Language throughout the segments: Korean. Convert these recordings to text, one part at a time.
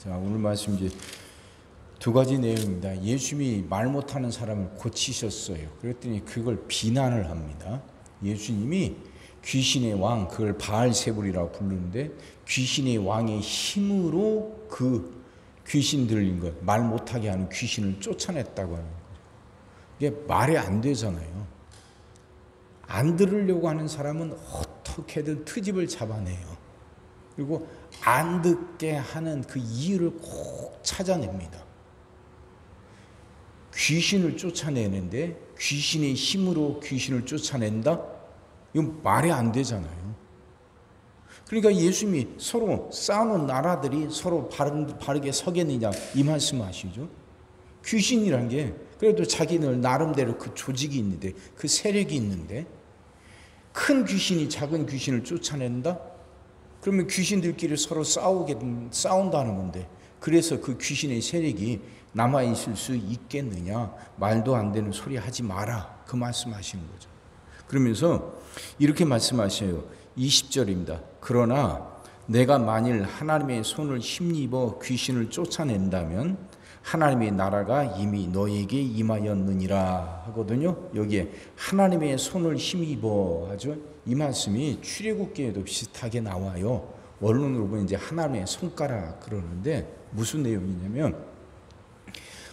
자, 오늘 말씀 이제 두 가지 내용입니다. 예수님이 말 못하는 사람을 고치셨어요. 그랬더니 그걸 비난을 합니다. 예수님이 귀신의 왕, 그걸 바알세불이라고 부르는데 귀신의 왕의 힘으로 그 귀신 들린 것, 말 못하게 하는 귀신을 쫓아냈다고 하는 거죠. 이게 말이 안 되잖아요. 안 들으려고 하는 사람은 어떻게든 트집을 잡아내요. 그리고 안 듣게 하는 그 이유를 꼭 찾아냅니다. 귀신을 쫓아내는데 귀신의 힘으로 귀신을 쫓아낸다? 이건 말이 안 되잖아요. 그러니까 예수님이 서로 싸우는 나라들이 서로 바르게 서겠느냐 이 말씀하시죠. 귀신이란 게 그래도 자기는 나름대로 그 조직이 있는데 그 세력이 있는데 큰 귀신이 작은 귀신을 쫓아낸다? 그러면 귀신들끼리 서로 싸운다는 건데 그래서 그 귀신의 세력이 남아있을 수 있겠느냐. 말도 안 되는 소리 하지 마라. 그 말씀하시는 거죠. 그러면서 이렇게 말씀하셔요. 20절입니다. 그러나 내가 만일 하나님의 손을 힘입어 귀신을 쫓아낸다면 하나님의 나라가 이미 너에게 임하였느니라 하거든요. 여기에 하나님의 손을 힘입어 하죠. 이 말씀이 출애굽기에도 비슷하게 나와요. 원론으로 보면 이제 하나님의 손가락 그러는데 무슨 내용이냐면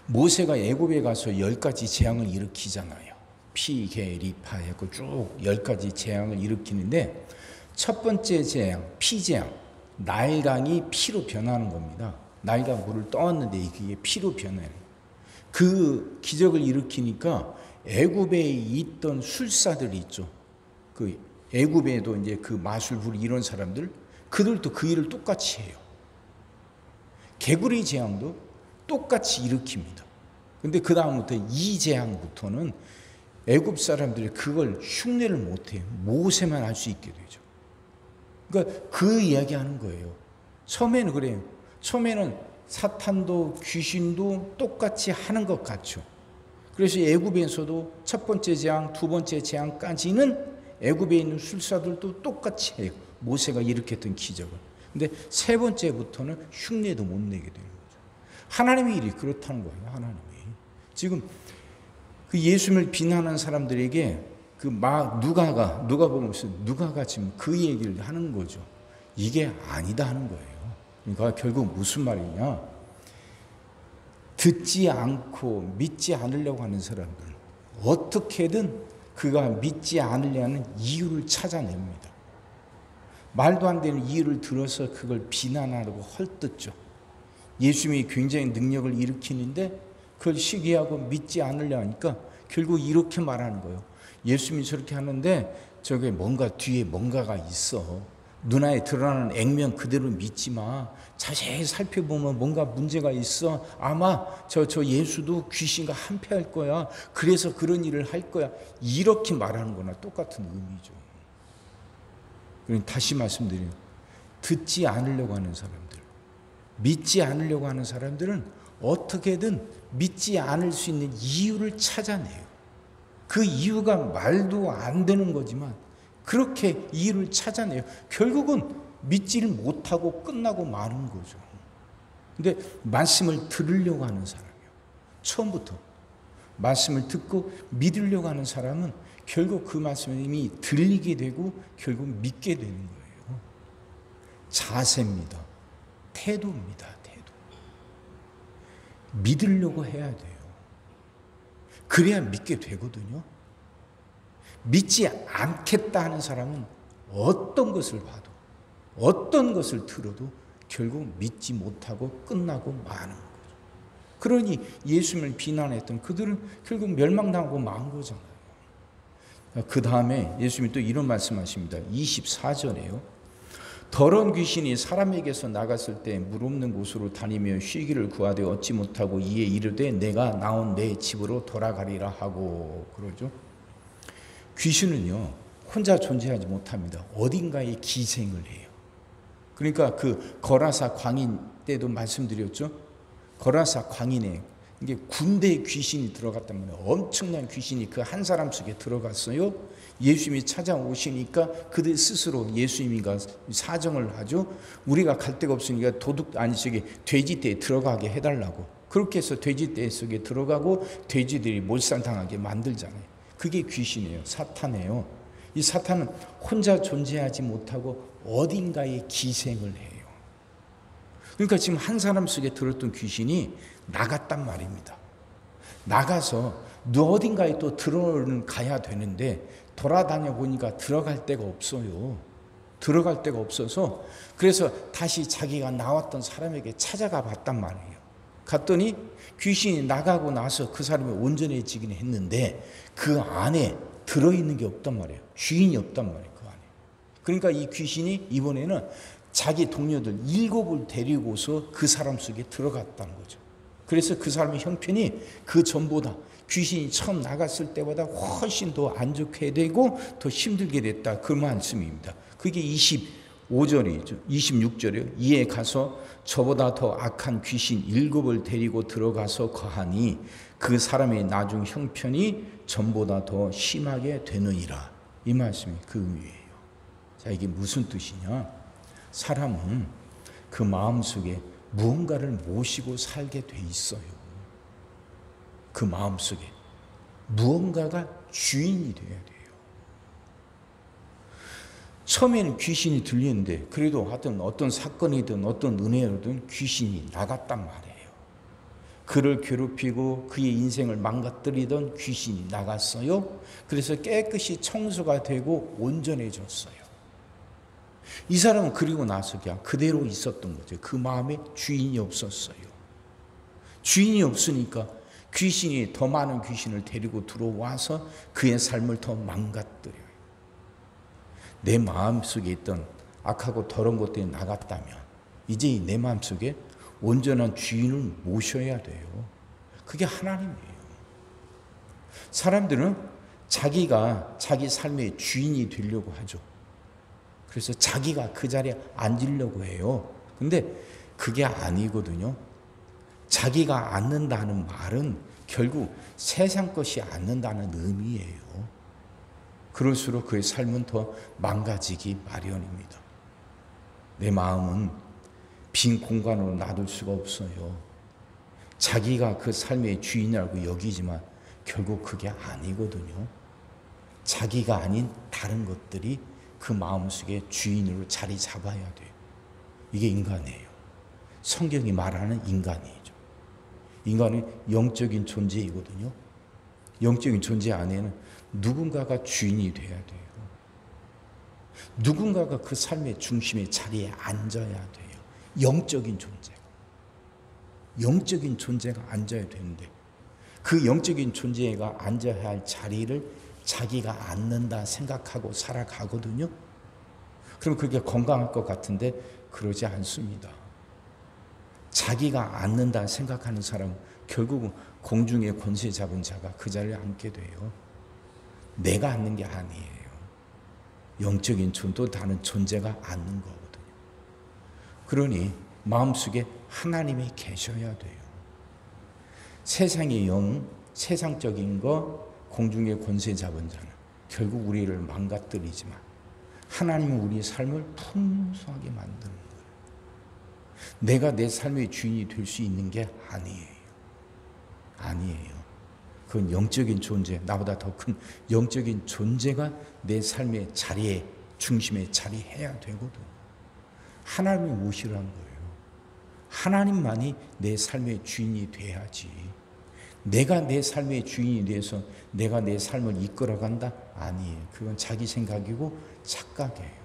모세가 애굽에 가서 10가지 재앙을 일으키잖아요. 피, 개, 리파 해서 쭉 10가지 재앙을 일으키는데 첫 번째 재앙, 피재앙, 나일강이 피로 변하는 겁니다. 나일강 물을 떠왔는데 그게 피로 변해요. 그 기적을 일으키니까 애굽에 있던 술사들이 있죠. 그 애굽에도 이제 그 마술 부리 이런 사람들, 그들도 그 일을 똑같이 해요. 개구리 재앙도 똑같이 일으킵니다. 근데 그 다음부터 이 재앙부터는 애굽 사람들이 그걸 흉내를 못해요. 모세만 할 수 있게 되죠. 그러니까 그 이야기하는 거예요. 처음에는 그래요. 처음에는 사탄도 귀신도 똑같이 하는 것 같죠. 그래서 애굽에서도 첫 번째 재앙, 두 번째 재앙까지는 애굽에 있는 술사들도 똑같이 해요. 모세가 일으켰던 기적을. 근데 세 번째부터는 흉내도 못 내게 되는 거죠. 하나님의 일이 그렇다는 거예요. 하나님이. 지금 그 예수님을 비난하는 사람들에게 그 누가가 지금 그 얘기를 하는 거죠. 이게 아니다 하는 거예요. 그러니까 결국 무슨 말이냐? 듣지 않고 믿지 않으려고 하는 사람들 어떻게든 그가 믿지 않으려는 이유를 찾아냅니다. 말도 안 되는 이유를 들어서 그걸 비난하려고 헐뜯죠. 예수님이 굉장히 능력을 일으키는데 그걸 시기하고 믿지 않으려 하니까 결국 이렇게 말하는 거예요. 예수님이 저렇게 하는데 저게 뭔가 뒤에 뭔가가 있어. 눈에 드러나는 액면 그대로 믿지 마. 자세히 살펴보면 뭔가 문제가 있어. 아마 저 예수도 귀신과 한패할 거야. 그래서 그런 일을 할 거야. 이렇게 말하는 거나 똑같은 의미죠. 그러니까 다시 말씀드려요. 듣지 않으려고 하는 사람들, 믿지 않으려고 하는 사람들은 어떻게든 믿지 않을 수 있는 이유를 찾아내요. 그 이유가 말도 안 되는 거지만 그렇게 이유를 찾아내요. 결국은 믿지를 못하고 끝나고 마는 거죠. 근데 말씀을 들으려고 하는 사람이요. 처음부터 말씀을 듣고 믿으려고 하는 사람은 결국 그 말씀이 들리게 되고 결국 믿게 되는 거예요. 자세입니다. 태도입니다. 태도. 믿으려고 해야 돼요. 그래야 믿게 되거든요. 믿지 않겠다 하는 사람은 어떤 것을 봐도 어떤 것을 들어도 결국 믿지 못하고 끝나고 마는 거죠. 그러니 예수님을 비난했던 그들은 결국 멸망당하고 만 거잖아요. 그 다음에 예수님이 또 이런 말씀하십니다. 24절에요. 더러운 귀신이 사람에게서 나갔을 때 물 없는 곳으로 다니며 쉬기를 구하되 얻지 못하고 이에 이르되 내가 나온 내 집으로 돌아가리라 하고 그러죠. 귀신은요 혼자 존재하지 못합니다. 어딘가에 기생을 해요. 그러니까 그 거라사 광인 때도 말씀드렸죠. 거라사 광인의 이게 군대에 귀신이 들어갔단 말이에요. 엄청난 귀신이 그 한 사람 속에 들어갔어요. 예수님이 찾아오시니까 그들 스스로 예수님이가 사정을 하죠. 우리가 갈 데가 없으니까 돼지떼에 들어가게 해달라고. 그렇게 해서 돼지떼 속에 들어가고 돼지들이 몰살당하게 만들잖아요. 그게 귀신이에요. 사탄이에요. 이 사탄은 혼자 존재하지 못하고 어딘가에 기생을 해요. 그러니까 지금 한 사람 속에 들었던 귀신이 나갔단 말입니다. 나가서 너 어딘가에 또 들어가야 되는데 돌아다녀 보니까 들어갈 데가 없어요. 들어갈 데가 없어서 그래서 다시 자기가 나왔던 사람에게 찾아가 봤단 말이에요. 갔더니 귀신이 나가고 나서 그 사람이 온전해지긴 했는데 그 안에 들어있는 게 없단 말이에요. 주인이 없단 말이에요. 그 안에. 그러니까 이 귀신이 이번에는 자기 동료들 7을 데리고서 그 사람 속에 들어갔다는 거죠. 그래서 그 사람의 형편이 그 전보다 귀신이 처음 나갔을 때보다 훨씬 더 안 좋게 되고 더 힘들게 됐다. 그 말씀입니다. 그게 25절이죠. 26절이요. 이에 가서 저보다 더 악한 귀신 7을 데리고 들어가서 거하니 그 사람의 나중 형편이 전보다 더 심하게 되느니라. 이 말씀이 그 의미예요. 자, 이게 무슨 뜻이냐? 사람은 그 마음속에 무언가를 모시고 살게 돼 있어요. 그 마음속에 무언가가 주인이 돼야 돼요. 처음에는 귀신이 들리는데 그래도 하여튼 어떤 사건이든 어떤 은혜로든 귀신이 나갔단 말이에요. 그를 괴롭히고 그의 인생을 망가뜨리던 귀신이 나갔어요. 그래서 깨끗이 청소가 되고 온전해졌어요. 이 사람은 그리고 나서 그냥 그대로 있었던 거죠. 그 마음에 주인이 없었어요. 주인이 없으니까 귀신이 더 많은 귀신을 데리고 들어와서 그의 삶을 더 망가뜨려요. 내 마음속에 있던 악하고 더러운 것들이 나갔다면 이제 내 마음속에 온전한 주인을 모셔야 돼요. 그게 하나님이에요. 사람들은 자기가 자기 삶의 주인이 되려고 하죠. 그래서 자기가 그 자리에 앉으려고 해요. 근데 그게 아니거든요. 자기가 앉는다는 말은 결국 세상 것이 앉는다는 의미예요. 그럴수록 그의 삶은 더 망가지기 마련입니다. 내 마음은 빈 공간으로 놔둘 수가 없어요. 자기가 그 삶의 주인이라고 여기지만 결국 그게 아니거든요. 자기가 아닌 다른 것들이 그 마음속에 주인으로 자리 잡아야 돼요. 이게 인간이에요. 성경이 말하는 인간이죠. 인간은 영적인 존재이거든요. 영적인 존재 안에는 누군가가 주인이 돼야 돼요. 누군가가 그 삶의 중심의 자리에 앉아야 돼요. 영적인 존재가. 영적인 존재가 앉아야 되는데 그 영적인 존재가 앉아야 할 자리를 자기가 앉는다 생각하고 살아가거든요. 그럼 그게 건강할 것 같은데 그러지 않습니다. 자기가 앉는다 생각하는 사람은 결국은 공중의 권세 잡은 자가 그 자리에 앉게 돼요. 내가 앉는 게 아니에요. 영적인 또 다른 존재가 앉는 거거든요. 그러니 마음속에 하나님이 계셔야 돼요. 세상의 영, 세상적인 거, 공중의 권세 잡은 자는 결국 우리를 망가뜨리지만 하나님은 우리의 삶을 풍성하게 만드는 거예요. 내가 내 삶의 주인이 될 수 있는 게 아니에요. 아니에요. 그건 영적인 존재, 나보다 더 큰 영적인 존재가 내 삶의 자리에, 중심에 자리해야 되거든. 하나님이 모시라는 거예요. 하나님만이 내 삶의 주인이 돼야지. 내가 내 삶의 주인이 돼서 내가 내 삶을 이끌어간다? 아니에요. 그건 자기 생각이고 착각이에요.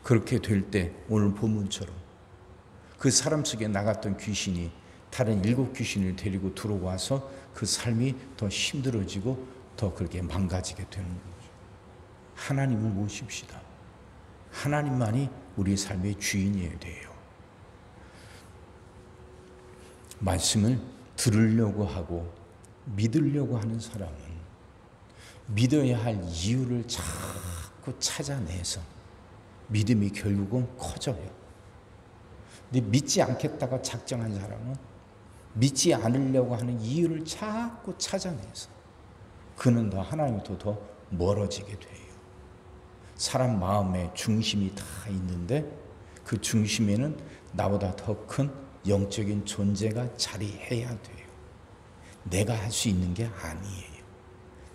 그렇게 될 때 오늘 본문처럼 그 사람 속에 나갔던 귀신이 다른 7 귀신을 데리고 들어와서 그 삶이 더 힘들어지고 더 그렇게 망가지게 되는 거죠. 하나님을 모십시다. 하나님만이 우리 삶의 주인이어야 돼요. 말씀을 들으려고 하고 믿으려고 하는 사람은 믿어야 할 이유를 자꾸 찾아내서 믿음이 결국은 커져요. 근데 믿지 않겠다고 작정한 사람은 믿지 않으려고 하는 이유를 자꾸 찾아내서 그는 더 하나님부터 더 멀어지게 돼요. 사람 마음에 중심이 다 있는데 그 중심에는 나보다 더 큰 영적인 존재가 자리해야 돼요. 내가 할 수 있는 게 아니에요.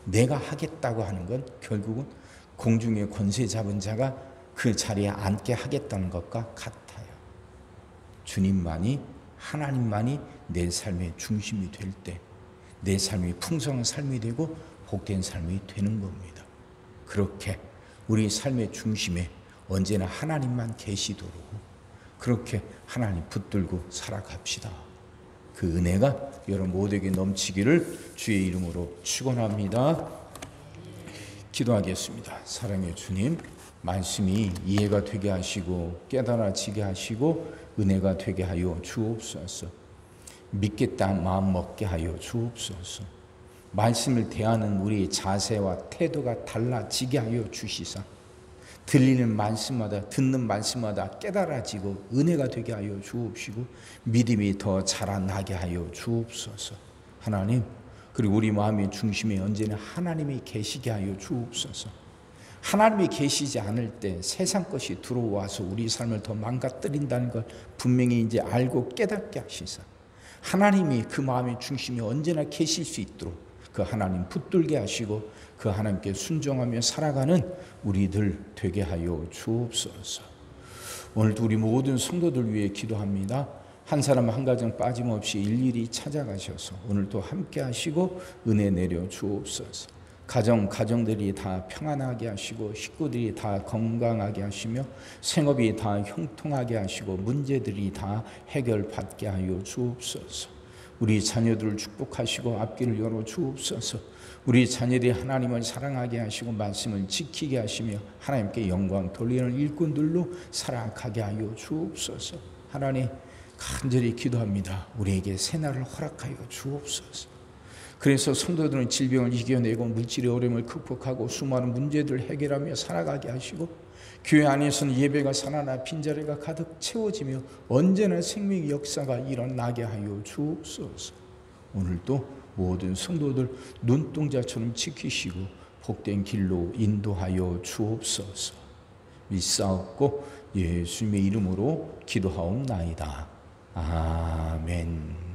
내가 하겠다고 하는 건 결국은 공중의 권세 잡은 자가 그 자리에 앉게 하겠다는 것과 같아요. 주님만이, 하나님만이 내 삶의 중심이 될 때 내 삶이 풍성한 삶이 되고 복된 삶이 되는 겁니다. 그렇게 우리 삶의 중심에 언제나 하나님만 계시도록 그렇게 하나님 붙들고 살아갑시다. 그 은혜가 여러분 모두에게 넘치기를 주의 이름으로 축원합니다. 기도하겠습니다. 사랑의 주님, 말씀이 이해가 되게 하시고 깨달아지게 하시고 은혜가 되게 하여 주옵소서. 믿겠다 마음 먹게 하여 주옵소서. 말씀을 대하는 우리의 자세와 태도가 달라지게 하여 주시사 들리는 말씀마다 듣는 말씀마다 깨달아지고 은혜가 되게 하여 주옵시고 믿음이 더 자라나게 하여 주옵소서. 하나님, 그리고 우리 마음의 중심에 언제나 하나님이 계시게 하여 주옵소서. 하나님이 계시지 않을 때 세상 것이 들어와서 우리 삶을 더 망가뜨린다는 걸 분명히 이제 알고 깨닫게 하시사 하나님이 그 마음의 중심에 언제나 계실 수 있도록 그 하나님 붙들게 하시고 그 하나님께 순종하며 살아가는 우리들 되게 하여 주옵소서. 오늘도 우리 모든 성도들 위해 기도합니다. 한 사람 한 가정 빠짐없이 일일이 찾아가셔서 오늘도 함께 하시고 은혜 내려 주옵소서. 가정들이 다 평안하게 하시고 식구들이 다 건강하게 하시며 생업이 다 형통하게 하시고 문제들이 다 해결받게 하여 주옵소서. 우리 자녀들을 축복하시고 앞길을 열어 주옵소서. 우리 자녀들이 하나님을 사랑하게 하시고 말씀을 지키게 하시며 하나님께 영광 돌리는 일꾼들로 살아가게 하여 주옵소서. 하나님, 간절히 기도합니다. 우리에게 새날을 허락하여 주옵소서. 그래서 성도들은 질병을 이겨내고 물질의 어려움을 극복하고 수많은 문제들을 해결하며 살아가게 하시고 교회 안에서는 예배가 살아나 빈자리가 가득 채워지며 언제나 생명의 역사가 일어나게 하여 주옵소서. 오늘도 모든 성도들 눈동자처럼 지키시고 복된 길로 인도하여 주옵소서. 믿사옵고 예수님의 이름으로 기도하옵나이다. 아멘.